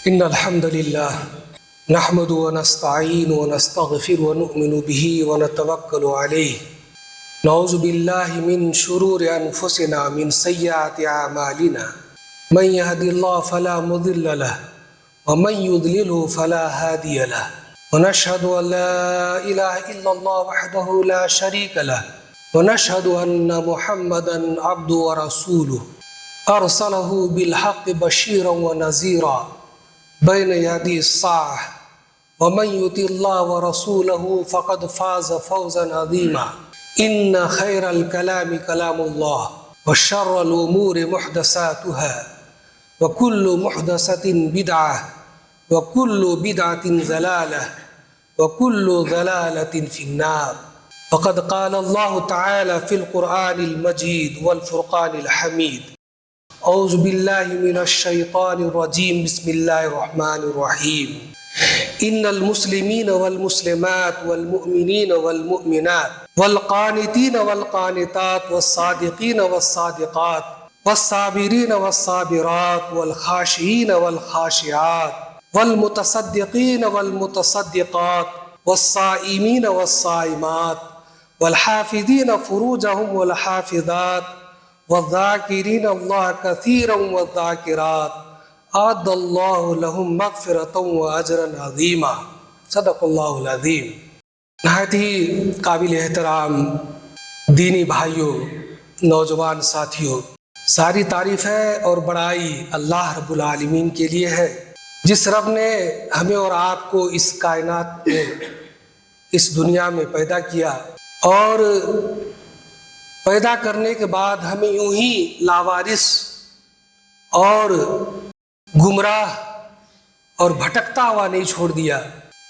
إن الحمد لله نحمد ونستعين ونستغفر ونؤمن به ونتوكل عليه نعوذ بالله من شرور أنفسنا من سيئات أعمالنا من يهد الله فلا مضل له ومن يضلله فلا هادي له ونشهد أن لا إله إلا الله وحده لا شريك له ونشهد أن محمدا عبده ورسوله أرسله بالحق بشيرا ونذيرا بين يدي الساعة ومن يطع الله ورسوله فقد فاز فوزا عظيما إن خير الكلام كلام الله وشر الأمور محدثاتها وكل محدثة بدعة وكل بدعة ضلالة وكل ضلالة في النار فقد قال الله تعالى في القرآن المجيد والفرقان الحميد أعوذ بالله من الشيطان الرجيم بسم الله الرحمن الرحيم إن المسلمين والمسلمات والمؤمنين والمؤمنات والقانتين والقانتات والصادقين والصادقات والصابرين والصابرات والخاشعين والخاشعات والمتصدقين والمتصدقات والصائمين والصائمات والحافظين فروجهم والحافظات والذاكرين الله كثيرا والذاكرات أعد الله لهم مغفرة وأجرا عظيما صدق اللہ العظیم۔ نہایت ہی قابل احترام دینی بھائیوں، نوجوان ساتھیوں، ساری تعریف ہے اور بڑائی اللہ رب العالمین کے لیے ہے، جس رب نے ہمیں اور آپ کو اس کائنات میں، اس دنیا میں پیدا کیا اور پیدا کرنے کے بعد ہمیں یوں ہی لاوارث اور گمراہ اور بھٹکتا ہوا نہیں چھوڑ دیا،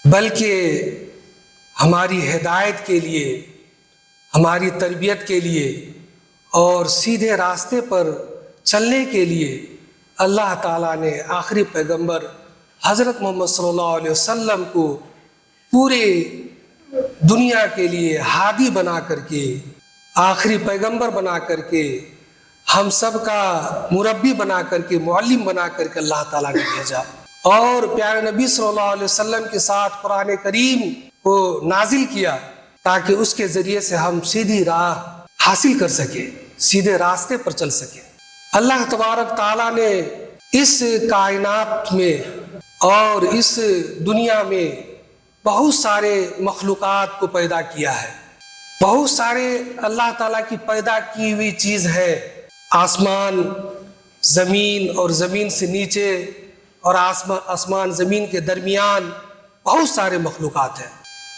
بلکہ ہماری ہدایت کے لیے، ہماری تربیت کے لیے اور سیدھے راستے پر چلنے کے لیے اللہ تعالیٰ نے آخری پیغمبر حضرت محمد صلی اللہ علیہ وسلم کو پورے دنیا کے لیے ہادی بنا کر کے، آخری پیغمبر بنا کر کے، ہم سب کا مربی بنا کر کے، معلم بنا کر کے اللہ تعالیٰ نے بھیجا، اور پیارے نبی صلی اللہ علیہ وسلم کے ساتھ قرآن کریم کو نازل کیا تاکہ اس کے ذریعے سے ہم سیدھی راہ حاصل کر سکیں، سیدھے راستے پر چل سکیں۔ اللہ تبارک تعالیٰ نے اس کائنات میں اور اس دنیا میں بہت سارے مخلوقات کو پیدا کیا ہے، بہت سارے اللہ تعالیٰ کی پیدا کی ہوئی چیز ہے، آسمان، زمین اور زمین سے نیچے اور آسمان زمین کے درمیان بہت سارے مخلوقات ہیں۔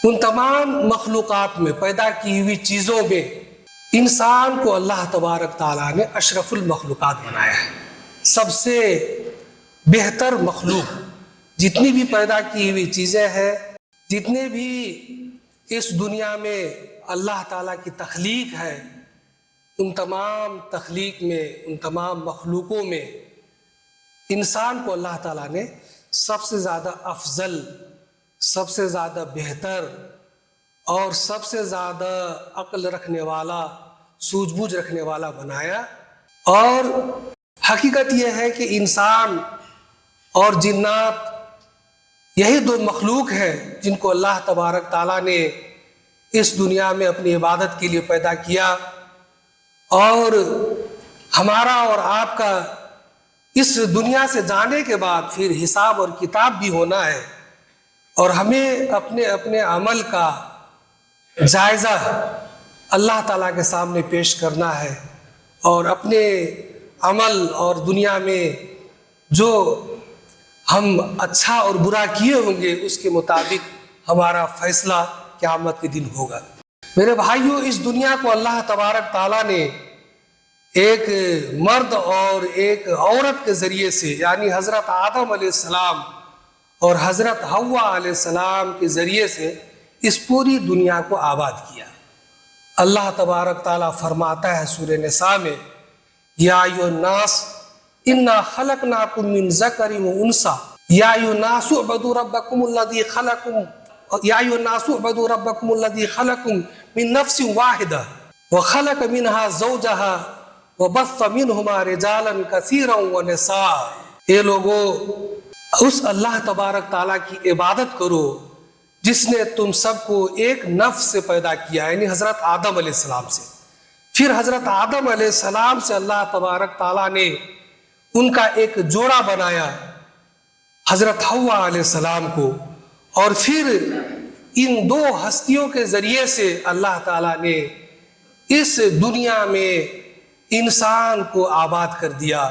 ان تمام مخلوقات میں، پیدا کی ہوئی چیزوں میں انسان کو اللہ تبارک تعالیٰ نے اشرف المخلوقات بنایا ہے، سب سے بہتر مخلوق۔ جتنی بھی پیدا کی ہوئی چیزیں ہیں، جتنے بھی اس دنیا میں اللہ تعالیٰ کی تخلیق ہے، ان تمام تخلیق میں، ان تمام مخلوقوں میں انسان کو اللہ تعالیٰ نے سب سے زیادہ افضل، سب سے زیادہ بہتر اور سب سے زیادہ عقل رکھنے والا، سوجھ بوجھ رکھنے والا بنایا۔ اور حقیقت یہ ہے کہ انسان اور جنات یہی دو مخلوق ہیں جن کو اللہ تبارک تعالیٰ نے اس دنیا میں اپنی عبادت کے لیے پیدا کیا، اور ہمارا اور آپ کا اس دنیا سے جانے کے بعد پھر حساب اور کتاب بھی ہونا ہے، اور ہمیں اپنے اپنے عمل کا جائزہ اللہ تعالیٰ کے سامنے پیش کرنا ہے، اور اپنے عمل اور دنیا میں جو ہم اچھا اور برا کیے ہوں گے اس کے مطابق ہمارا فیصلہ قیامت کے دن ہوگا۔ میرے بھائیوں، اس دنیا کو اللہ تبارک تعالیٰ نے ایک مرد اور ایک عورت کے ذریعے سے، یعنی حضرت آدم علیہ السلام اور حضرت حوا علیہ السلام کے ذریعے سے اس پوری دنیا کو آباد کیا۔ اللہ تبارک تعالیٰ فرماتا ہے سورہ نساء میں، یا ایھا الناس انا خلقناکم من ذکر و انثی یا ایھا الناس اعبدوا ربکم الذی خلقکم یا ایھا الناس اعبدوا ربکم الذی خلقکم من نفس واحدہ وخلق منها زوجها وبث منهما رجالا كثيرا ونساء۔ اے لوگو، اس اللہ تبارک تعالیٰ کی عبادت کرو جس نے تم سب کو ایک نفس سے پیدا کیا، یعنی حضرت آدم علیہ السلام سے۔ پھر حضرت آدم علیہ السلام سے اللہ تبارک تعالیٰ نے ان کا ایک جوڑا بنایا، حضرت حوا علیہ السلام کو، اور پھر ان دو ہستیوں کے ذریعے سے اللہ تعالیٰ نے اس دنیا میں انسان کو آباد کر دیا،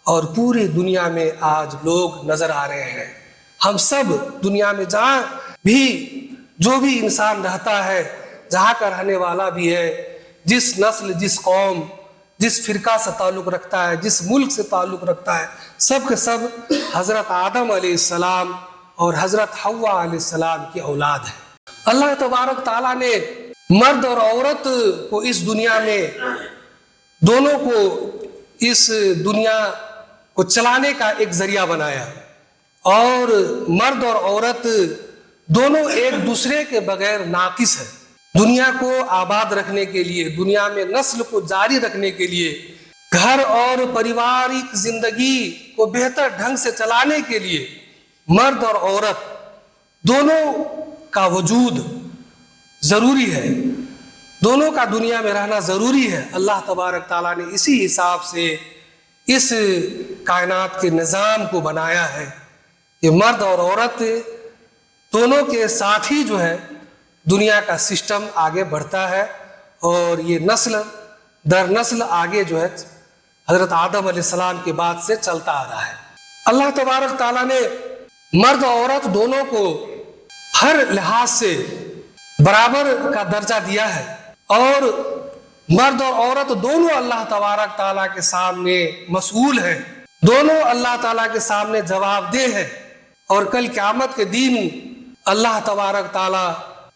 اور پوری دنیا میں آج لوگ نظر آ رہے ہیں۔ ہم سب دنیا میں جہاں بھی جو بھی انسان رہتا ہے، جہاں کا رہنے والا بھی ہے، جس نسل، جس قوم، جس فرقہ سے تعلق رکھتا ہے، جس ملک سے تعلق رکھتا ہے، سب کے سب حضرت آدم علیہ السلام اور حضرت حوا علیہ السلام کی اولاد ہے۔ اللہ تبارک تعالیٰ نے مرد اور عورت کو اس دنیا میں، دونوں کو اس دنیا کو چلانے کا ایک ذریعہ بنایا، اور مرد اور عورت دونوں ایک دوسرے کے بغیر ناقص ہیں۔ دنیا کو آباد رکھنے کے لیے، دنیا میں نسل کو جاری رکھنے کے لیے، گھر اور پریوارک زندگی کو بہتر ڈھنگ سے چلانے کے لیے مرد اور عورت دونوں کا وجود ضروری ہے، دونوں کا دنیا میں رہنا ضروری ہے۔ اللہ تبارک تعالیٰ نے اسی حساب سے اس کائنات کے نظام کو بنایا ہے کہ مرد اور عورت دونوں کے ساتھ ہی جو ہے دنیا کا سسٹم آگے بڑھتا ہے، اور یہ نسل در نسل آگے جو ہے حضرت آدم علیہ السلام کے بعد سے چلتا آ رہا ہے۔ اللہ تبارک تعالیٰ نے مرد اور عورت دونوں کو ہر لحاظ سے برابر کا درجہ دیا ہے، اور مرد اور عورت دونوں اللہ تبارک تعالیٰ کے سامنے مسئول ہیں، دونوں اللہ تعالیٰ کے سامنے جواب دہ ہیں، اور کل قیامت کے دن اللہ تبارک تعالیٰ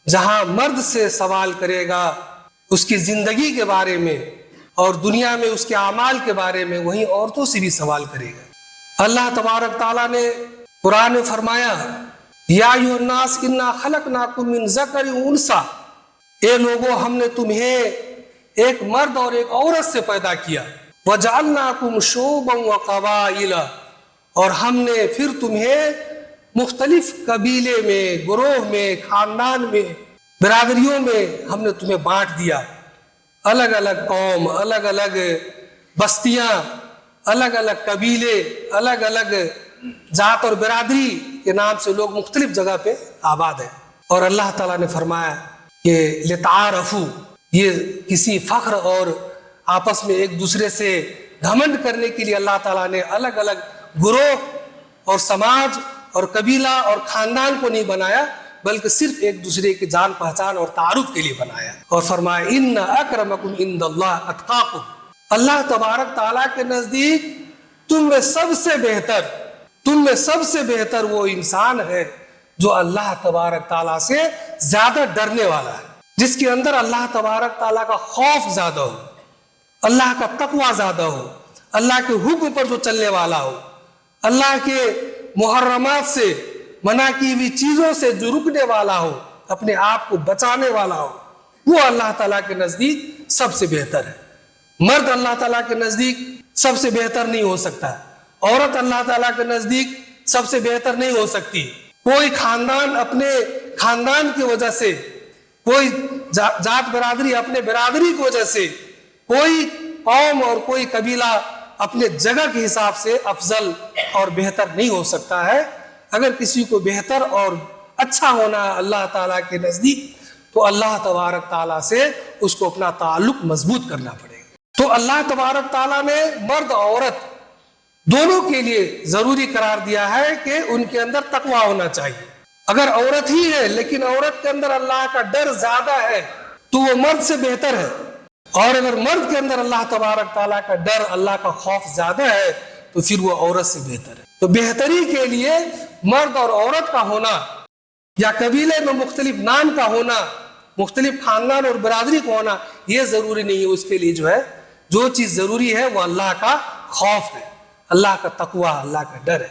جہاں مرد سے سوال کرے گا اس کی زندگی کے بارے میں اور دنیا میں اس کے اعمال کے بارے میں، وہیں عورتوں سے بھی سوال کرے گا۔ اللہ تبارک تعالیٰ نے قرآن میں فرمایا، یا ایھا الناس انا خلقناکم من ذکر و انثی، اے لوگوں ہم نے تمہیں ایک مرد اور ایک عورت سے پیدا کیا، وجعلناکم شعوبا وقبائل، اور ہم نے پھر تمہیں مختلف قبیلے میں، گروہ میں، خاندان میں، برادریوں میں ہم نے تمہیں بانٹ دیا، الگ الگ قوم، الگ الگ بستیاں، الگ الگ قبیلے، الگ الگ ذات اور برادری کے نام سے لوگ مختلف جگہ پہ آباد ہیں۔ اور اللہ تعالیٰ نے فرمایا کہ لتعارفوا، یہ کسی فخر اور آپس میں ایک دوسرے سے گھمنڈ کرنے کے لیے اللہ تعالیٰ نے الگ الگ گروہ اور سماج اور قبیلہ اور خاندان کو نہیں بنایا، بلکہ صرف ایک دوسرے کی جان پہچان اور تعارف کے لیے بنایا، اور فرمایا ان اکرمکم عند اللہ اتقاکم، اللہ تبارک تعالیٰ کے نزدیک تم میں سب سے بہتر وہ انسان ہے جو اللہ تبارک تعالیٰ سے زیادہ ڈرنے والا ہے، جس کے اندر اللہ تبارک تعالیٰ کا خوف زیادہ ہو، اللہ کا تقوی زیادہ ہو، اللہ کے حکم پر جو چلنے والا ہو، اللہ کے محرمات سے، منع کی ہوئی چیزوں سے جو رکنے والا ہو، اپنے آپ کو بچانے والا ہو، وہ اللہ تعالیٰ کے نزدیک سب سے بہتر ہے۔ مرد اللہ تعالیٰ کے نزدیک سب سے بہتر نہیں ہو سکتا، عورت اللہ تعالیٰ کے نزدیک سب سے بہتر نہیں ہو سکتی۔ کوئی خاندان اپنے خاندان کی وجہ سے، کوئی ذات برادری اپنے برادری کی وجہ سے، کوئی قوم اور کوئی قبیلہ اپنے جگہ کے حساب سے افضل اور بہتر نہیں ہو سکتا ہے۔ اگر کسی کو بہتر اور اچھا ہونا ہے اللہ تعالیٰ کے نزدیک، تو اللہ تبارک تعالیٰ سے اس کو اپنا تعلق مضبوط کرنا پڑے گا۔ تو اللہ تبارک تعالیٰ نے مرد اور عورت دونوں کے لیے ضروری قرار دیا ہے کہ ان کے اندر تقوی ہونا چاہیے۔ اگر عورت ہی ہے لیکن عورت کے اندر اللہ کا ڈر زیادہ ہے تو وہ مرد سے بہتر ہے، اور اگر مرد کے اندر اللہ تبارک تعالیٰ کا ڈر، اللہ کا خوف زیادہ ہے تو پھر وہ عورت سے بہتر ہے۔ تو بہتری کے لیے مرد اور عورت کا ہونا، یا قبیلے میں مختلف نام کا ہونا، مختلف خاندان اور برادری کا ہونا، یہ ضروری نہیں ہے۔ اس کے لیے جو چیز ضروری ہے وہ اللہ کا خوف ہے، اللہ کا تقوی، اللہ کا ڈر ہے۔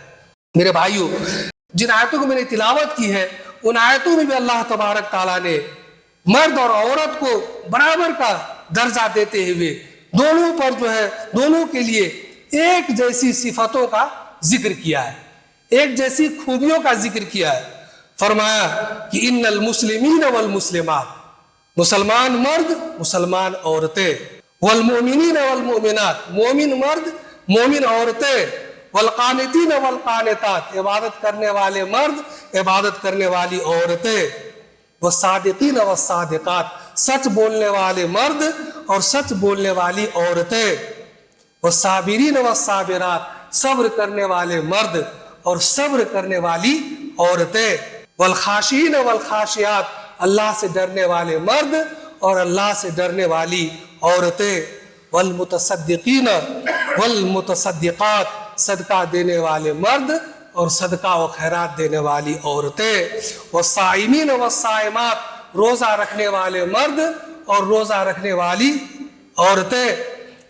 میرے بھائیوں، جن آیتوں کو میں نے تلاوت کی ہے، ان آیتوں میں بھی اللہ تبارک تعالیٰ نے مرد اور عورت کو برابر کا درجہ دیتے ہوئے دونوں کے لیے ایک جیسی صفتوں کا ذکر کیا ہے، ایک جیسی خوبیوں کا ذکر کیا ہے. فرمایا کہ ان المسلمین والمسلمات، مسلمان مرد مسلمان عورتیں، والمؤمنین والمؤمنات، مومن مرد مومن عورتیں، والقانتین والقانتات، عبادت کرنے والے مرد عبادت کرنے والی عورتیں، والصادقین والصادقات، سچ بولنے والے مرد اور سچ بولنے والی عورتیں، والصابرین والصابرات، صبر کرنے والے مرد اور صبر کرنے والی عورتیں، والخاشعین والخاشعات، اللہ سے ڈرنے والے مرد اور اللہ سے ڈرنے والی عورتیں، والمتصدقین والمتصدقات، صدقہ دینے والے مرد اور صدقہ و خیرات دینے والی عورتیں، والصائمین والصائمات، روزہ رکھنے والے مرد اور روزہ رکھنے والی عورتیں،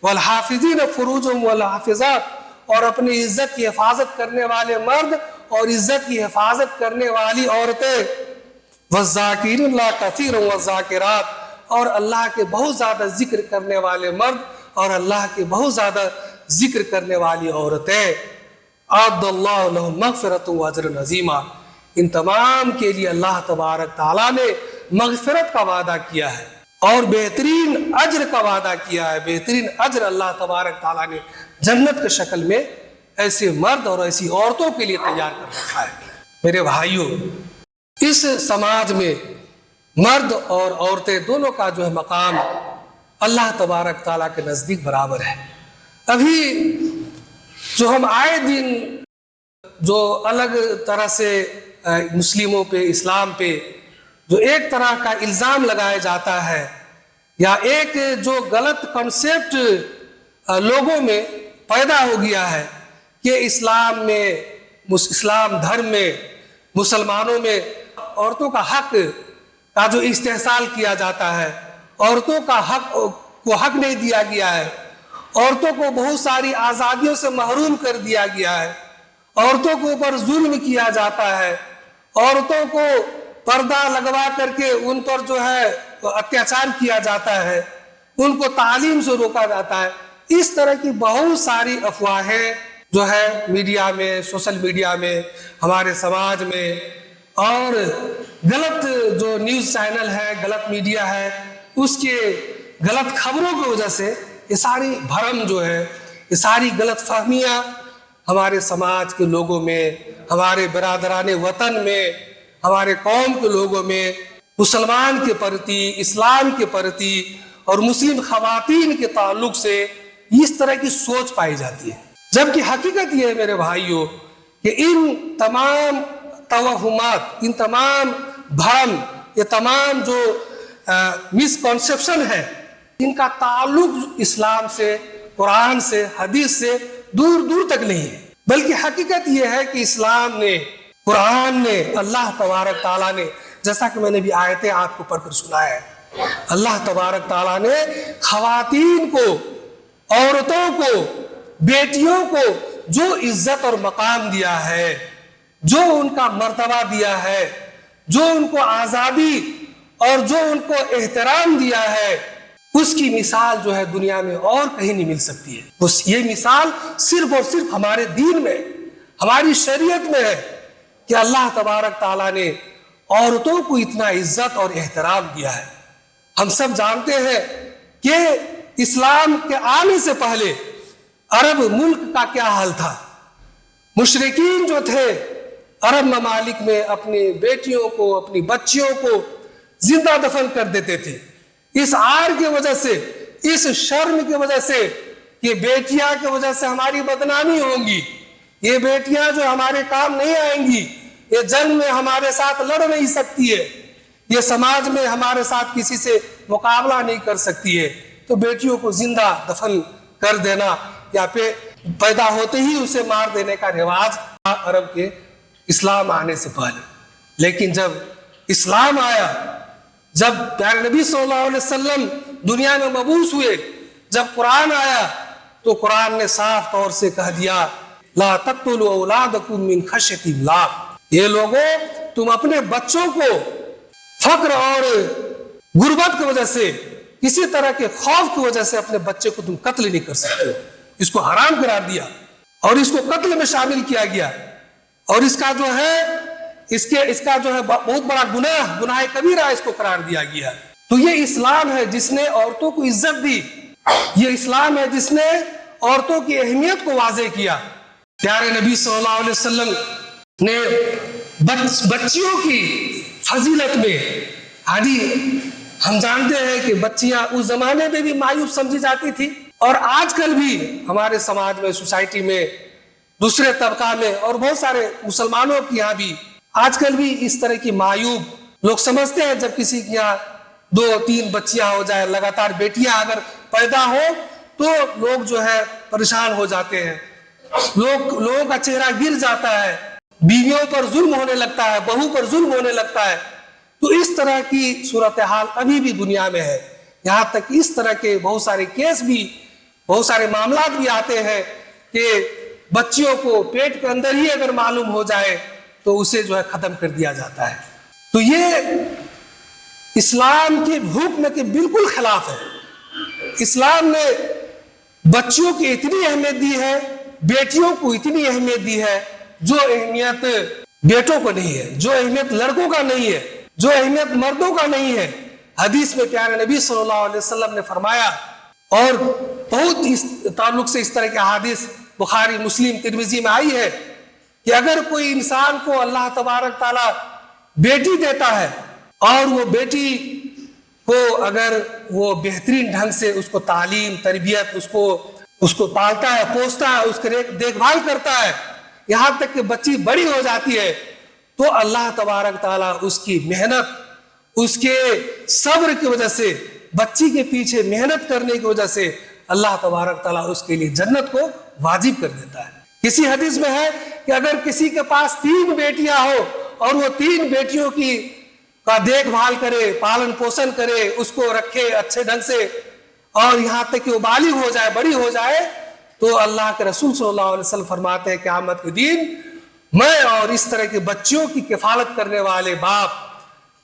والحافظین فروجهم والحافظات، اور اپنی عزت کی حفاظت کرنے والے مرد اور عزت کی حفاظت کرنے والی عورتیں، والذاکرین اللہ کثیرا والذاکرات، اور اللہ کے بہت زیادہ ذکر کرنے والے مرد اور اللہ کے بہت زیادہ ذکر کرنے والی عورتیں، اعد اللہ لہم مغفرۃ واجرا عظیما، ان تمام کے لیے اللہ تبارک تعالیٰ نے مغفرت کا وعدہ کیا ہے اور بہترین اجر کا وعدہ کیا ہے. بہترین اجر اللہ تبارک تعالیٰ نے جنت کے شکل میں ایسے مرد اور ایسی عورتوں کے لیے تیار کر رکھا ہے. میرے بھائیوں، اس سماج میں مرد اور عورتیں دونوں کا جو ہے مقام اللہ تبارک تعالیٰ کے نزدیک برابر ہے. ابھی جو ہم آئے دن جو الگ طرح سے مسلموں پہ، اسلام پہ جو ایک طرح کا الزام لگایا جاتا ہے یا ایک جو غلط کنسیپٹ لوگوں میں پیدا ہو گیا ہے کہ اسلام میں، اسلام دھرم میں، مسلمانوں میں عورتوں کا حق کا جو استحصال کیا جاتا ہے، عورتوں کا حق کو حق نہیں دیا گیا ہے، عورتوں کو بہت ساری آزادیوں سے محروم کر دیا گیا ہے، عورتوں کے اوپر ظلم کیا جاتا ہے، عورتوں کو پردہ لگوا کر کے ان پر جو ہے اتیاچار کیا جاتا ہے، ان کو تعلیم سے روکا جاتا ہے. اس طرح کی بہت ساری افواہیں جو ہے میڈیا میں، سوشل میڈیا میں، ہمارے سماج میں، اور غلط جو نیوز چینل ہے، غلط میڈیا ہے، اس کے غلط خبروں کی وجہ سے یہ ساری بھرم جو ہے، یہ ساری غلط فہمیاں ہمارے سماج کے لوگوں میں، ہمارے برادران وطن میں، ہمارے قوم کے لوگوں میں مسلمان کے پرتی، اسلام کے پرتی اور مسلم خواتین کے تعلق سے اس طرح کی سوچ پائی جاتی ہے. جبکہ حقیقت یہ ہے میرے بھائیوں کہ ان تمام توہمات، ان تمام بھرم، یہ تمام جو مسکنسیپشن ہے، ان کا تعلق اسلام سے، قرآن سے، حدیث سے دور دور تک نہیں ہے. بلکہ حقیقت یہ ہے کہ اسلام نے، قرآن نے، اللہ تبارک تعالیٰ نے، جیسا کہ میں نے بھی آیتیں آپ کو پڑھ کر سنایا ہے، اللہ تبارک تعالیٰ نے خواتین کو، عورتوں کو، بیٹیوں کو جو عزت اور مقام دیا ہے، جو ان کا مرتبہ دیا ہے، جو ان کو آزادی اور جو ان کو احترام دیا ہے، اس کی مثال جو ہے دنیا میں اور کہیں نہیں مل سکتی ہے. بس یہ مثال صرف اور صرف ہمارے دین میں، ہماری شریعت میں ہے کہ اللہ تبارک تعالیٰ نے عورتوں کو اتنا عزت اور احترام دیا ہے. ہم سب جانتے ہیں کہ اسلام کے آنے سے پہلے عرب ملک کا کیا حال تھا. مشرکین جو تھے عرب ممالک میں اپنی بیٹیوں کو، اپنی بچیوں کو زندہ دفن کر دیتے تھے، اس عار کی وجہ سے، اس شرم کی وجہ سے کہ بیٹیاں کی وجہ سے ہماری بدنامی ہوگی، یہ بیٹیاں جو ہمارے کام نہیں آئیں گی، یہ جنگ میں ہمارے ساتھ لڑ نہیں سکتی ہے، یہ سماج میں ہمارے ساتھ کسی سے مقابلہ نہیں کر سکتی ہے، تو بیٹیوں کو زندہ دفن کر دینا یا پھر پیدا ہوتے ہی اسے مار دینے کا رواج عرب کے اسلام آنے سے پہلے. لیکن جب اسلام آیا، جب پیارے نبی صلی اللہ علیہ وسلم دنیا میں مبعوث ہوئے، جب قرآن آیا تو قرآن نے صاف طور سے کہہ دیا لا تقتلوا اولادکم من خشیۃ اللہ، یہ لوگوں تم اپنے بچوں کو فقر اور غربت کی وجہ سے، کسی طرح کے خوف کی وجہ سے اپنے بچے کو تم قتل نہیں کر سکتے ہو. اس کو حرام قرار دیا اور اس کو قتل میں شامل کیا گیا. اور اس کا جو ہے بہت بڑا گناہ کبیرہ اس کو قرار دیا گیا. تو یہ اسلام ہے جس نے عورتوں کو عزت دی. یہ اسلام ہے جس نے عورتوں کی اہمیت کو واضح کیا. پیارے نبی صلی اللہ علیہ وسلم نے بچیوں کی فضیلت میں ہم جانتے ہیں کہ بچیاں اس زمانے میں بھی مایوس سمجھی جاتی تھی اور آج کل بھی ہمارے سماج میں، سوسائٹی میں، دوسرے طبقہ میں اور بہت سارے مسلمانوں کے یہاں بھی آج کل بھی اس طرح کی معیوب لوگ سمجھتے ہیں. جب کسی کے یہاں 2-3 بچیاں ہو جائے، لگاتار بیٹیاں اگر پیدا ہو تو لوگ جو ہے پریشان ہو جاتے ہیں، لوگوں کا چہرہ گر جاتا ہے، بیویوں پر ظلم ہونے لگتا ہے، بہو پر ظلم ہونے لگتا ہے. تو اس طرح کی صورتحال ابھی بھی دنیا میں ہے. یہاں تک کہ اس طرح کے بہت سارے کیس بھی، بہت سارے معاملات بھی آتے ہیں کہ بچیوں کو پیٹ کے اندر ہی اگر معلوم ہو جائے تو اسے جو ہے ختم کر دیا جاتا ہے. تو یہ اسلام کے حکم کے بالکل خلاف ہے. اسلام نے بچیوں کی اتنی اہمیت دی ہے، بیٹیوں کو اتنی اہمیت دی ہے جو اہمیت بیٹوں کو نہیں ہے، جو اہمیت لڑکوں کا نہیں ہے، جو اہمیت مردوں کا نہیں ہے. حدیث میں پیارے نبی صلی اللہ علیہ وسلم نے فرمایا، اور بہت اس تعلق سے اس طرح کے احادیث بخاری، مسلم، ترمذی میں آئی ہے کہ اگر کوئی انسان کو اللہ تبارک تعالیٰ بیٹی دیتا ہے اور وہ بیٹی کو اگر وہ بہترین ڈھنگ سے اس کو تعلیم، تربیت، اس کو پالتا ہے، پوستا ہے، اس کی دیکھ بھال کرتا ہے، یہاں تک کہ بچی بڑی ہو جاتی ہے، تو اللہ تبارک تعالیٰ اس کی محنت، اس کے صبر کی وجہ سے، بچی کے پیچھے محنت کرنے کی وجہ سے اللہ تبارک تعالیٰ اس کے لیے جنت کو واجب کر دیتا ہے. کسی حدیث میں ہے کہ اگر کسی کے پاس 3 بیٹیاں ہو اور وہ 3 بیٹیوں کا دیکھ بھال کرے، پالن پوشن کرے، اس کو رکھے اچھے ڈھنگ سے، اور یہاں تک کہ وہ بالغ ہو جائے، بڑی ہو جائے، تو اللہ کے رسول صلی اللہ علیہ وسلم فرماتے ہیں کہ قیامت کے دن میں اور اس طرح کے بچیوں کی کفالت کرنے والے باپ،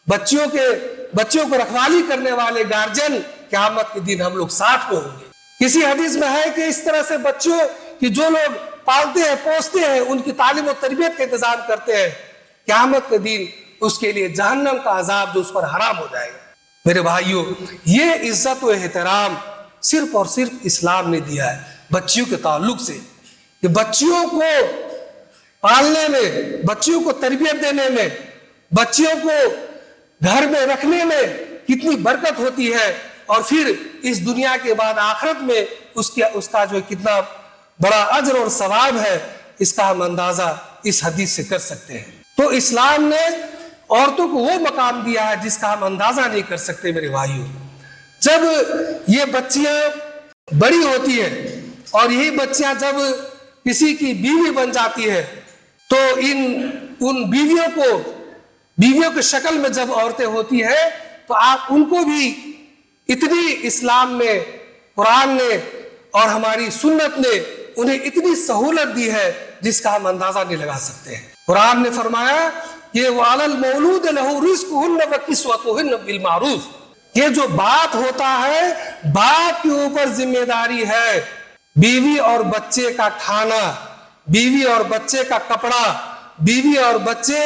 بچیوں کو رکھوالی کرنے والے گارجن، قیامت کے دن ہم لوگ ساتھ میں ہوں گے. کسی حدیث میں ہے کہ اس طرح سے بچوں کی جو لوگ پالتے ہیں، پوستے ہیں، ان کی تعلیم و تربیت کا انتظام کرتے ہیں، قیامت کے دن اس کے لیے جہنم کا عذاب جو اس پر حرام ہو جائے گا. میرے بھائیوں، یہ عزت و احترام صرف اور صرف اسلام نے دیا ہے بچیوں کے تعلق سے، کہ بچیوں کو پالنے میں، بچیوں کو تربیت دینے میں، بچیوں کو گھر میں رکھنے میں کتنی برکت ہوتی ہے، اور پھر اس دنیا کے بعد آخرت میں اس کا جو کتنا بڑا اجر اور ثواب ہے، اس کا ہم اندازہ اس حدیث سے کر سکتے ہیں. تو اسلام نے عورتوں کو وہ مقام دیا ہے جس کا ہم اندازہ نہیں کر سکتے. میرے بھائیوں، جب یہ بچیاں بڑی ہوتی ہیں اور یہی بچیاں جب کسی کی بیوی بن جاتی ہے تو ان بیویوں کے شکل میں جب عورتیں ہوتی ہیں تو آپ ان کو بھی اتنی اسلام میں، قرآن نے اور ہماری سنت نے انہیں اتنی سہولت دی ہے جس کا ہم اندازہ نہیں لگا سکتے ہیں. قرآن نے فرمایا کہ وَعَلَى الْمَوْلُودِ لَهُ رِزْقُهُنَّ وَكِسْوَتُهُنَّ بِالْمَعْرُوفِ. یہ جو باپ ہوتا ہے، باپ کے اوپر ذمہ داری ہے بیوی اور بچے کا کھانا، بیوی اور بچے کا کپڑا، بیوی اور بچے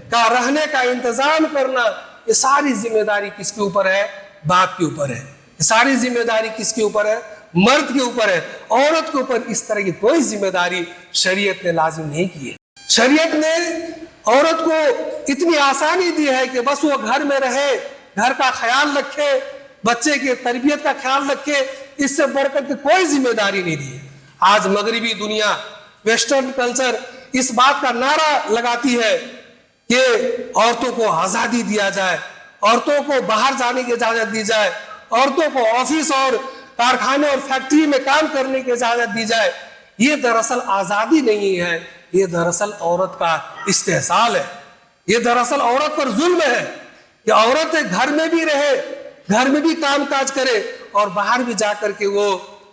کا رہنے کا انتظام کرنا. یہ ساری ذمہ داری کس کے اوپر ہے؟ باپ کے اوپر ہے. یہ ساری ذمہ داری کس کے اوپر ہے؟ مرد کے اوپر ہے. عورت کے اوپر اس طرح کی کوئی ذمہ داری شریعت نے لازم نہیں کی ہے. شریعت نے عورت کو اتنی آسانی دی ہے کہ بس وہ گھر میں رہے، گھر کا خیال رکھے، بچے کی تربیت کا خیال رکھے، اس سے بڑھ کر کے کوئی ذمہ داری نہیں دی ہے. آج مغربی دنیا، ویسٹرن کلچر اس بات کا نعرہ لگاتی ہے کہ عورتوں کو آزادی دیا جائے، عورتوں کو باہر جانے کی اجازت دی جائے، عورتوں کو آفس اور کارخانے اور فیکٹری میں کام کرنے کی اجازت دی جائے. یہ دراصل آزادی نہیں ہے، یہ دراصل عورت کا استحصال ہے. یہ دراصل عورت پر ظلم ہے کہ عورت گھر میں بھی رہے، گھر میں بھی کام کاج کرے، اور باہر بھی جا کر کے وہ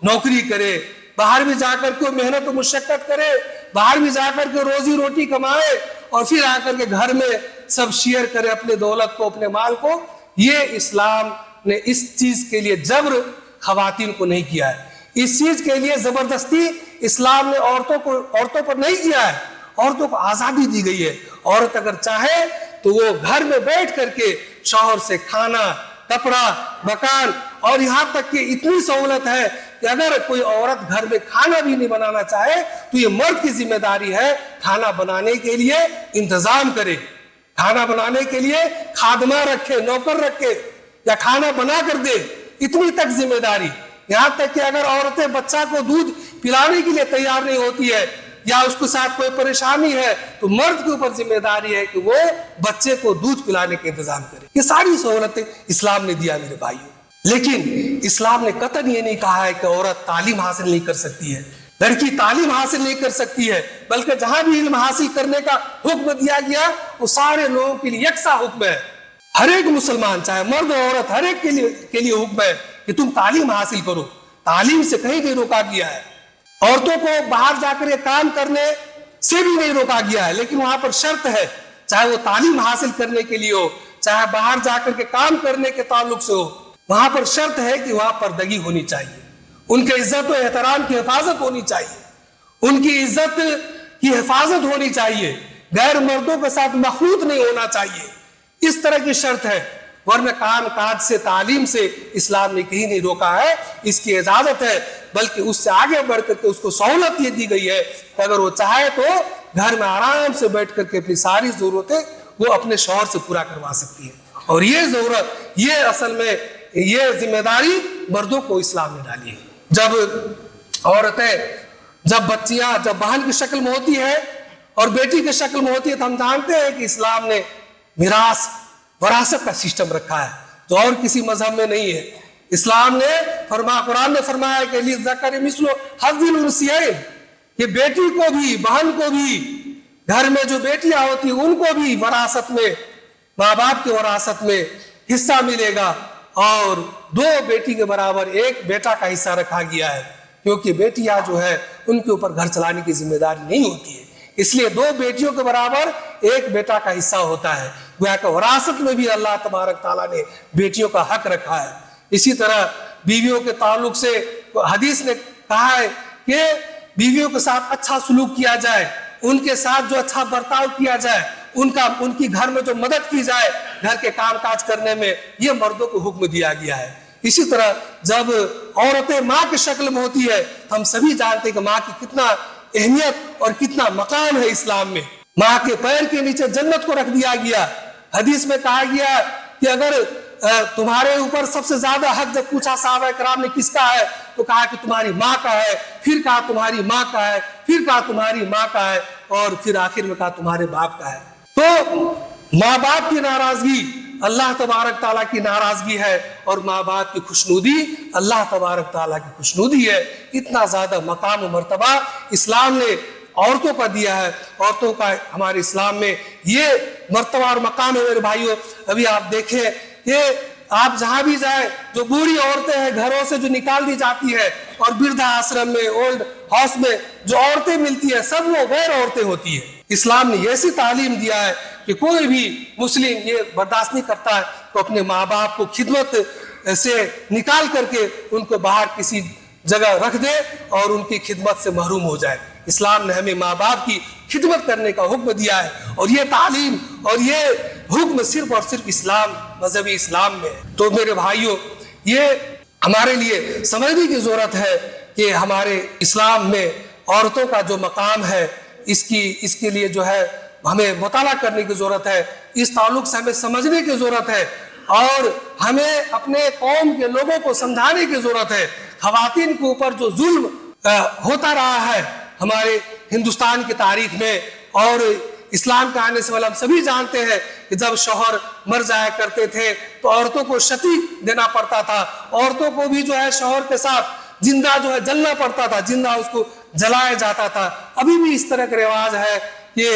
نوکری کرے، باہر بھی جا کر کے وہ محنت و مشقت کرے، باہر بھی جا کر کے روزی روٹی کمائے، اور پھر آ کر کے گھر میں سب شیئر کرے اپنے دولت کو، اپنے مال کو. یہ اسلام نے اس چیز کے لیے جبر خواتین کو نہیں کیا ہے. اس چیز کے لیے زبردستی اسلام نے عورتوں پر نہیں کیا ہے. عورتوں کو آزادی دی گئی ہے. عورت اگر چاہے تو وہ گھر میں بیٹھ کر کے شوہر سے کھانا، کپڑا، مکان، اور یہاں تک کہ اتنی سہولت ہے کہ اگر کوئی عورت گھر میں کھانا بھی نہیں بنانا چاہے تو یہ مرد کی ذمہ داری ہے کھانا بنانے کے لیے انتظام کرے، کھانا بنانے کے لیے خادمہ رکھے، نوکر رکھے، یا کھانا بنا کر دے. اتنی تک ذمہ داری. یہاں تک کہ اگر عورتیں بچہ کو دودھ پلانے کے لیے تیار نہیں ہوتی ہے یا اس کے ساتھ کوئی پریشانی ہے تو مرد کے اوپر ذمہ داری ہے کہ وہ بچے کو دودھ پلانے کا انتظام کرے. یہ ساری سہولتیں اسلام نے دیا میرے بھائیوں. لیکن اسلام نے قطعاً یہ نہیں کہا ہے کہ عورت تعلیم حاصل نہیں کر سکتی ہے، لڑکی تعلیم حاصل نہیں کر سکتی ہے، بلکہ جہاں بھی علم حاصل کرنے کا حکم دیا گیا وہ سارے لوگوں کے لیے یکساں حکم ہے. ہر ایک مسلمان چاہے مرد اور عورت ہر ایک کے لیے حکم ہے کہ تم تعلیم حاصل کرو. تعلیم سے کہیں نہیں روکا گیا ہے. عورتوں کو باہر جا کر یہ کام کرنے سے بھی نہیں روکا گیا ہے، لیکن وہاں پر شرط ہے، چاہے وہ تعلیم حاصل کرنے کے لیے ہو، چاہے باہر جا کر کے کام کرنے کے تعلق سے ہو، وہاں پر شرط ہے کہ وہاں پردگی ہونی چاہیے، ان کے عزت و احترام کی حفاظت ہونی چاہیے، ان کی عزت کی حفاظت ہونی چاہیے، غیر مردوں کے ساتھ مخلوط نہیں ہونا چاہیے. اس طرح کی شرط ہے. ورنہ کام کاج سے، تعلیم سے اسلام نے کہیں نہیں روکا ہے، اس کی اجازت ہے، بلکہ اس سے آگے بڑھ کر کے اس کو سہولت یہ دی گئی ہے کہ اگر وہ چاہے تو گھر میں آرام سے بیٹھ کر کے اپنی ساری ضرورتیں وہ اپنے شوہر سے پورا کروا سکتی ہے. اور یہ ضرورت، یہ اصل میں یہ ذمہ داری مردوں کو اسلام نے ڈالی ہے. جب عورتیں، جب بچیاں جب بہن کی شکل میں ہوتی ہے اور بیٹی کی شکل میں ہوتی ہے تو ہم جانتے ہیں کہ اسلام نے میراث، وراثت کا سسٹم رکھا ہے جو اور کسی مذہب میں نہیں ہے. اسلام نے قرآن نے فرمایا کہ للذکر مثل حظ الانثیین، کہ بیٹی کو بھی، بہن کو بھی، گھر میں جو بیٹیاں ہوتی ہیں ان کو بھی وراثت میں، ماں باپ کی وراثت میں حصہ ملے گا. اور 2 بیٹی کے برابر 1 بیٹا کا حصہ رکھا گیا ہے، کیونکہ بیٹیاں جو ہے ان کے اوپر گھر چلانے کی ذمہ داری نہیں ہوتی ہے، اس لیے 2 بیٹیوں کے برابر 1 بیٹا کا حصہ ہوتا ہے. گویا کہ وراثت میں بھی اللہ تبارک تعالیٰ نے بیٹیوں کا حق رکھا ہے. اسی طرح بیویوں کے تعلق سے حدیث نے کہا ہے کہ بیویوں کے ساتھ اچھا سلوک کیا جائے، ان کے ساتھ جو اچھا برتاؤ کیا جائے، ان کی گھر میں جو مدد کی جائے گھر کے کام کاج کرنے میں، یہ مردوں کو حکم دیا گیا ہے. اسی طرح جب عورتیں ماں کی شکل میں ہوتی ہے، ہم سبھی جانتے ہیں کہ ماں کی کتنا اہمیت اور کتنا مقام ہے اسلام میں. ماں کے پیر کے نیچے جنت کو رکھ دیا گیا. حدیث میں کہا گیا کہ اگر تمہارے اوپر سب سے زیادہ حق جب پوچھا صحابہ کرام نے کس کا ہے تو کہا کہ تمہاری ماں کا ہے، پھر کہا تمہاری ماں کا ہے، پھر کہا تمہاری ماں کا ہے، اور پھر آخر میں کہا تمہارے باپ کا ہے. تو ماں باپ کی ناراضگی اللہ تبارک تعالیٰ کی ناراضگی ہے، اور ماں باپ کی خوشنودی اللہ تبارک تعالیٰ کی خوشنودی ہے. اتنا زیادہ مقام و مرتبہ اسلام نے عورتوں کا دیا ہے. عورتوں کا ہمارے اسلام میں یہ مرتبہ اور مقام ہے میرے بھائیوں. ابھی آپ دیکھیں کہ آپ جہاں بھی جائیں، جو بوڑھی عورتیں ہیں گھروں سے جو نکال دی جاتی ہے، اور بردھا آشرم میں، اولڈ ہاؤس میں جو عورتیں ملتی ہیں سب وہ غیر عورتیں ہوتی ہیں. اسلام نے ایسی تعلیم دیا ہے کہ کوئی بھی مسلم یہ برداشت نہیں کرتا ہے کہ اپنے ماں باپ کو خدمت سے نکال کر کے ان کو باہر کسی جگہ رکھ دے اور ان کی خدمت سے محروم ہو جائے. اسلام نے ہمیں ماں باپ کی خدمت کرنے کا حکم دیا ہے، اور یہ تعلیم اور یہ حکم صرف اور صرف اسلام، مذہبی اسلام میں ہے. تو میرے بھائیوں، یہ ہمارے لیے سمجھنے کی ضرورت ہے کہ ہمارے اسلام میں عورتوں کا جو مقام ہے اس کے لیے جو ہے ہمیں مطالعہ کرنے کی ضرورت ہے. اس تعلق سے ہمیں سمجھنے کی ضرورت ہے، اور ہمیں اپنے قوم کے لوگوں کو سمجھانے کی ضرورت ہے. خواتین کے اوپر جو ظلم ہوتا رہا ہے ہمارے ہندوستان کی تاریخ میں، اور اسلام کے آنے سے ہم سبھی جانتے ہیں کہ جب شوہر مر جایا کرتے تھے تو عورتوں کو شتی دینا پڑتا تھا، عورتوں کو بھی جو ہے شوہر کے ساتھ زندہ جو ہے جلنا پڑتا تھا، زندہ اس کو جلایا جاتا تھا. ابھی بھی اس طرح کا رواج ہے کہ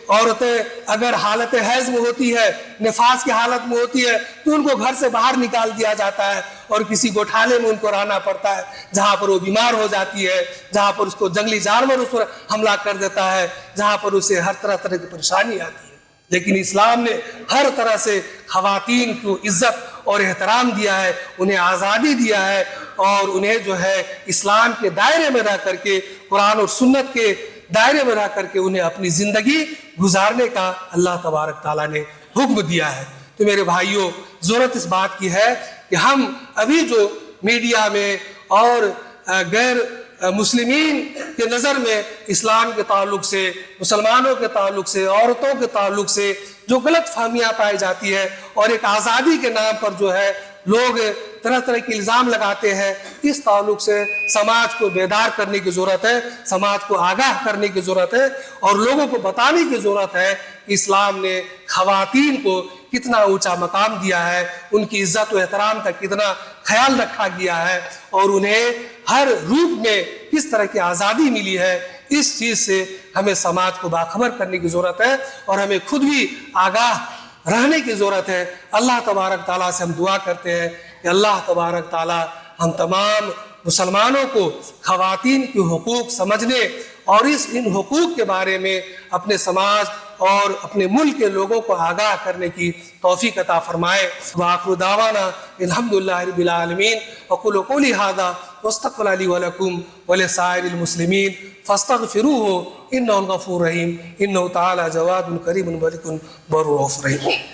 عورتیں اگر حالت حیض میں ہوتی ہے، نفاس کی حالت میں ہوتی ہے تو ان کو گھر سے باہر نکال دیا جاتا ہے، اور کسی گوٹھالے میں ان کو رہنا پڑتا ہے جہاں پر وہ بیمار ہو جاتی ہے، جہاں پر اس کو جنگلی جانور اس پر حملہ کر دیتا ہے، جہاں پر اسے ہر طرح کی پریشانی آتی ہے. لیکن اسلام نے ہر طرح سے خواتین کو عزت اور احترام دیا ہے، انہیں آزادی دیا ہے، اور انہیں جو ہے اسلام کے دائرے میں رہ کر کے قرآن اور سنت کے دائرے میں رہ کر کے انہیں اپنی زندگی گزارنے کا اللہ تبارک تعالیٰ نے حکم دیا ہے۔ تو میرے بھائیوں، ضرورت اس بات کی ہے کہ ہم ابھی جو میڈیا میں اور غیر مسلمین کے نظر میں اسلام کے تعلق سے، مسلمانوں کے تعلق سے، عورتوں کے تعلق سے جو غلط فہمیاں پائی جاتی ہے اور ایک آزادی کے نام پر جو ہے لوگ طرح طرح کے الزام لگاتے ہیں، اس تعلق سے سماج کو بیدار کرنے کی ضرورت ہے، سماج کو آگاہ کرنے کی ضرورت ہے اور لوگوں کو بتانے کی ضرورت ہے کہ اسلام نے خواتین کو کتنا اونچا مقام دیا ہے، ان کی عزت و احترام کا کتنا خیال رکھا گیا ہے اور انہیں ہر روپ میں کس طرح کی آزادی ملی ہے۔ اس چیز سے ہمیں سماج کو باخبر کرنے کی ضرورت ہے اور ہمیں خود بھی آگاہ رہنے کی ضرورت ہے۔ اللہ تبارک تعالیٰ سے ہم دعا کرتے ہیں کہ اللہ تبارک تعالیٰ ہم تمام مسلمانوں کو خواتین کے حقوق سمجھنے اور ان حقوق کے بارے میں اپنے سماج اور اپنے ملک کے لوگوں کو آگاہ کرنے کی توفیق عطا فرمائے۔ وآخر دعوانا الحمدللہ رب العالمین۔ اقول قولی ھذا واستغفر لی ولکم ولسائر المسلمین فاستغفروہ انہ الغفور الرحیم انہ تعالی جواد کریم ملک بر رؤوف رحیم۔